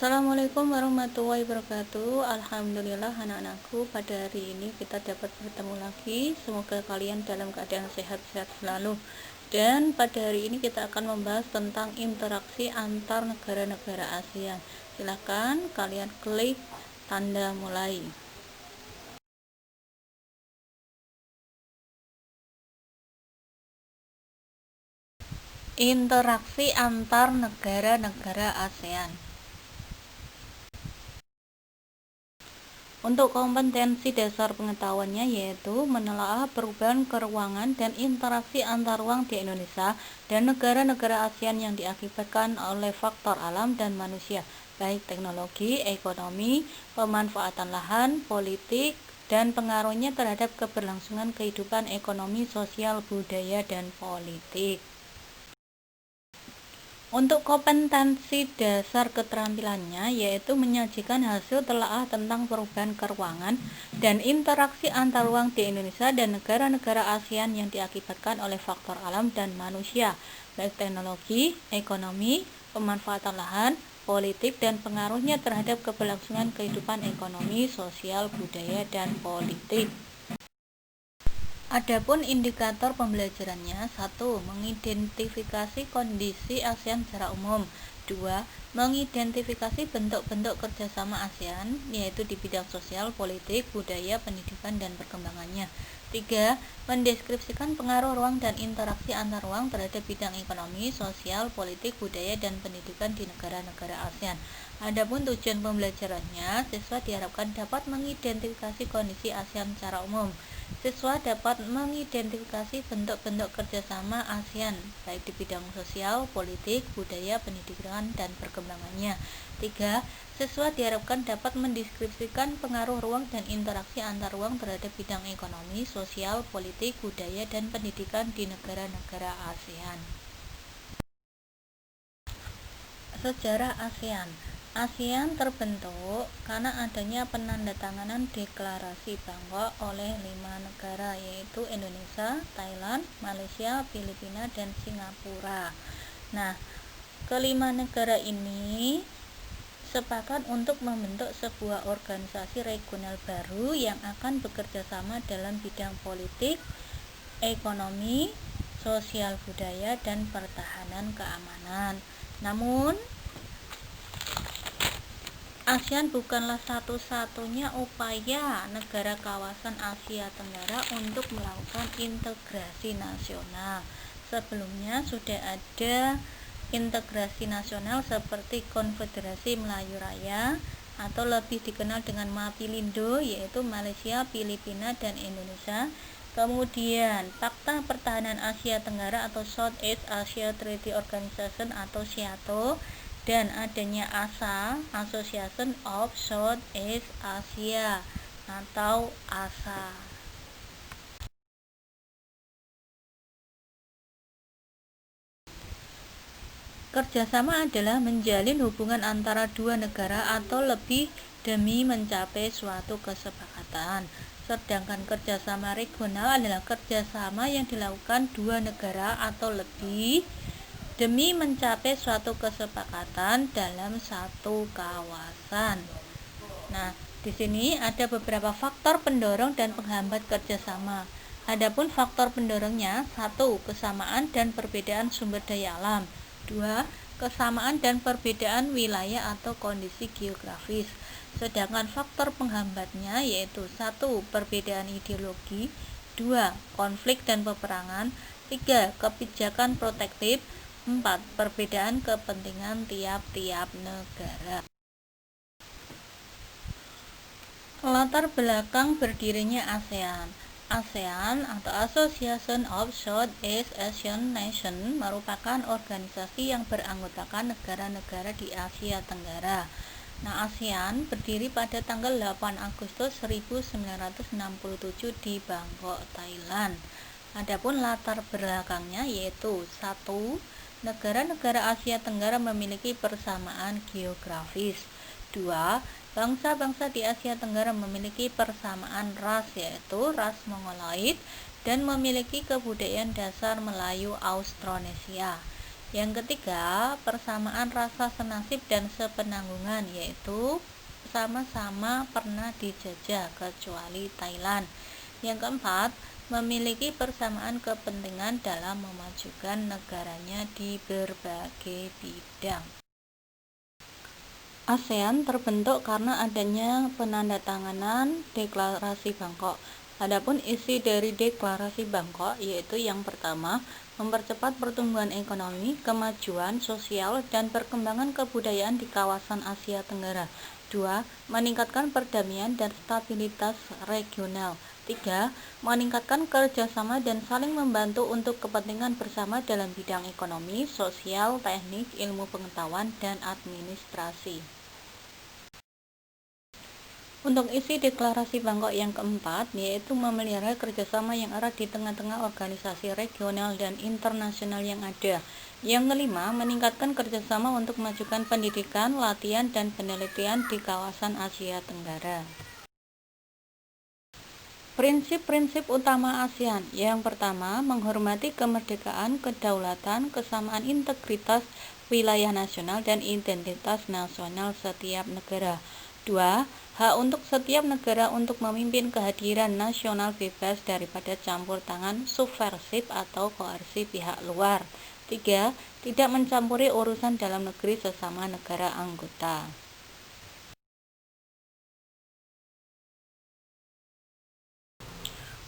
Assalamualaikum warahmatullahi wabarakatuh. Alhamdulillah anak-anakku, pada hari ini kita dapat bertemu lagi. Semoga kalian dalam keadaan sehat-sehat selalu. Dan pada hari ini kita akan membahas tentang interaksi antar negara-negara ASEAN. Silahkan kalian klik tanda mulai. Interaksi antar negara-negara ASEAN. Untuk kompetensi dasar pengetahuannya yaitu menelaah perubahan keruangan dan interaksi antar ruang di Indonesia dan negara-negara ASEAN yang diakibatkan oleh faktor alam dan manusia, baik teknologi, ekonomi, pemanfaatan lahan, politik, dan pengaruhnya terhadap keberlangsungan kehidupan ekonomi, sosial, budaya, dan politik. Untuk kompetensi dasar keterampilannya yaitu menyajikan hasil telaah tentang perubahan keruangan dan interaksi antar ruang di Indonesia dan negara-negara ASEAN yang diakibatkan oleh faktor alam dan manusia, baik teknologi, ekonomi, pemanfaatan lahan, politik, dan pengaruhnya terhadap keberlangsungan kehidupan ekonomi, sosial, budaya, dan politik. Adapun indikator pembelajarannya: 1. Mengidentifikasi kondisi ASEAN secara umum. 2. Mengidentifikasi bentuk-bentuk kerjasama ASEAN, yaitu di bidang sosial, politik, budaya, pendidikan, dan perkembangannya. 3. Mendeskripsikan pengaruh ruang dan interaksi antar ruang terhadap bidang ekonomi, sosial, politik, budaya, dan pendidikan di negara-negara ASEAN. Adapun tujuan pembelajarannya, siswa diharapkan dapat mengidentifikasi kondisi ASEAN secara umum. Siswa dapat mengidentifikasi bentuk-bentuk kerjasama ASEAN, baik di bidang sosial, politik, budaya, pendidikan, dan perkembangannya. 3. Siswa diharapkan dapat mendeskripsikan pengaruh ruang dan interaksi antar ruang terhadap bidang ekonomi, sosial, politik, budaya, dan pendidikan di negara-negara ASEAN. Sejarah ASEAN. ASEAN terbentuk karena adanya penandatanganan deklarasi Bangkok oleh 5 negara, yaitu Indonesia, Thailand, Malaysia, Filipina, dan Singapura. Nah, kelima negara ini sepakat untuk membentuk sebuah organisasi regional baru yang akan bekerja sama dalam bidang politik, ekonomi, sosial, budaya, dan pertahanan keamanan. Namun, ASEAN bukanlah satu-satunya upaya negara kawasan Asia Tenggara untuk melakukan integrasi nasional. Sebelumnya sudah ada integrasi nasional seperti Konfederasi Melayu Raya atau lebih dikenal dengan MAPILindo, yaitu Malaysia, Filipina, dan Indonesia. Kemudian Pakta Pertahanan Asia Tenggara atau Southeast Asia Treaty Organization atau SEATO, dan adanya ASA, Association of Southeast Asia atau ASA. Kerjasama adalah menjalin hubungan antara dua negara atau lebih demi mencapai suatu kesepakatan. Sedangkan kerjasama regional adalah kerjasama yang dilakukan dua negara atau lebih demi mencapai suatu kesepakatan dalam satu kawasan. Nah, di sini ada beberapa faktor pendorong dan penghambat kerjasama. Adapun faktor pendorongnya: 1. Kesamaan dan perbedaan sumber daya alam. 2. Kesamaan dan perbedaan wilayah atau kondisi geografis. Sedangkan faktor penghambatnya yaitu: 1. Perbedaan ideologi. 2. Konflik dan peperangan. 3. Kebijakan protektif. 4. Perbedaan kepentingan tiap-tiap negara. Latar belakang berdirinya ASEAN. ASEAN atau Association of Southeast Asian Nations merupakan organisasi yang beranggotakan negara-negara di Asia Tenggara. Nah, ASEAN berdiri pada tanggal 8 Agustus 1967 di Bangkok, Thailand. Adapun latar belakangnya yaitu: 1. Negara-negara Asia Tenggara memiliki persamaan geografis. 2. Bangsa-bangsa di Asia Tenggara memiliki persamaan ras, yaitu ras Mongoloid, dan memiliki kebudayaan dasar Melayu Austronesia. Yang ketiga, persamaan rasa senasib dan sepenanggungan, yaitu sama-sama pernah dijajah kecuali Thailand. Yang keempat, memiliki persamaan kepentingan dalam memajukan negaranya di berbagai bidang. ASEAN terbentuk karena adanya penandatanganan Deklarasi Bangkok. Adapun isi dari Deklarasi Bangkok yaitu yang pertama, mempercepat pertumbuhan ekonomi, kemajuan sosial, dan perkembangan kebudayaan di kawasan Asia Tenggara. 2. Meningkatkan perdamaian dan stabilitas regional. 3. Meningkatkan kerjasama dan saling membantu untuk kepentingan bersama dalam bidang ekonomi, sosial, teknik, ilmu pengetahuan, dan administrasi. Untuk isi deklarasi Bangkok yang keempat, yaitu memelihara kerjasama yang erat di tengah-tengah organisasi regional dan internasional yang ada. Yang kelima, meningkatkan kerjasama untuk memajukan pendidikan, latihan, dan penelitian di kawasan Asia Tenggara. Prinsip-prinsip utama ASEAN. Yang pertama, menghormati kemerdekaan, kedaulatan, kesamaan integritas wilayah nasional dan identitas nasional setiap negara. 2. Hak untuk setiap negara untuk memimpin kehadiran nasional bebas daripada campur tangan subversif atau koersi pihak luar. 3. Tidak mencampuri urusan dalam negeri sesama negara anggota.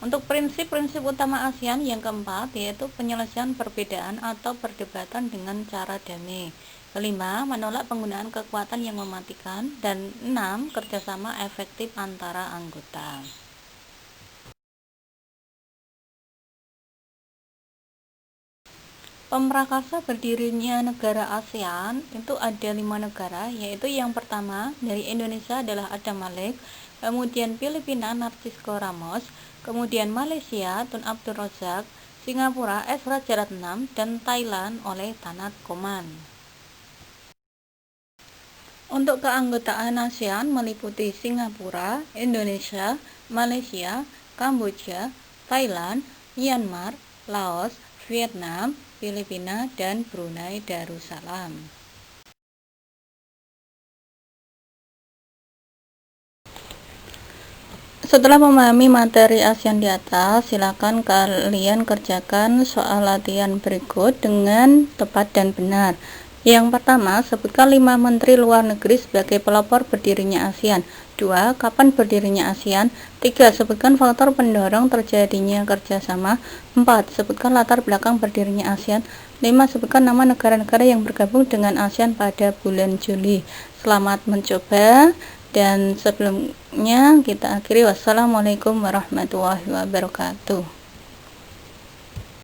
Untuk prinsip-prinsip utama ASEAN yang keempat, yaitu penyelesaian perbedaan atau perdebatan dengan cara damai. Kelima, menolak penggunaan kekuatan yang mematikan. Dan 6, kerjasama efektif antara anggota. Pemrakasa berdirinya negara ASEAN itu ada 5 negara, yaitu yang pertama dari Indonesia adalah Adam Malik, kemudian Filipina Narcisco Ramos, kemudian Malaysia Tun Abdul Razak, Singapura S. Rajaratnam, dan Thailand oleh Tanat Koman. Untuk keanggotaan ASEAN meliputi Singapura, Indonesia, Malaysia, Kamboja, Thailand, Myanmar, Laos, Vietnam, Filipina, dan Brunei Darussalam. Setelah memahami materi ASEAN di atas, silakan kalian kerjakan soal latihan berikut dengan tepat dan benar. Yang pertama, sebutkan 5 menteri luar negeri sebagai pelopor berdirinya ASEAN. 2. Kapan berdirinya ASEAN? 3. Sebutkan faktor pendorong terjadinya kerjasama. 4. Sebutkan latar belakang berdirinya ASEAN. 5. Sebutkan nama negara-negara yang bergabung dengan ASEAN pada bulan Juli. Selamat mencoba. Dan sebelumnya kita akhiri, wassalamualaikum warahmatullahi wabarakatuh.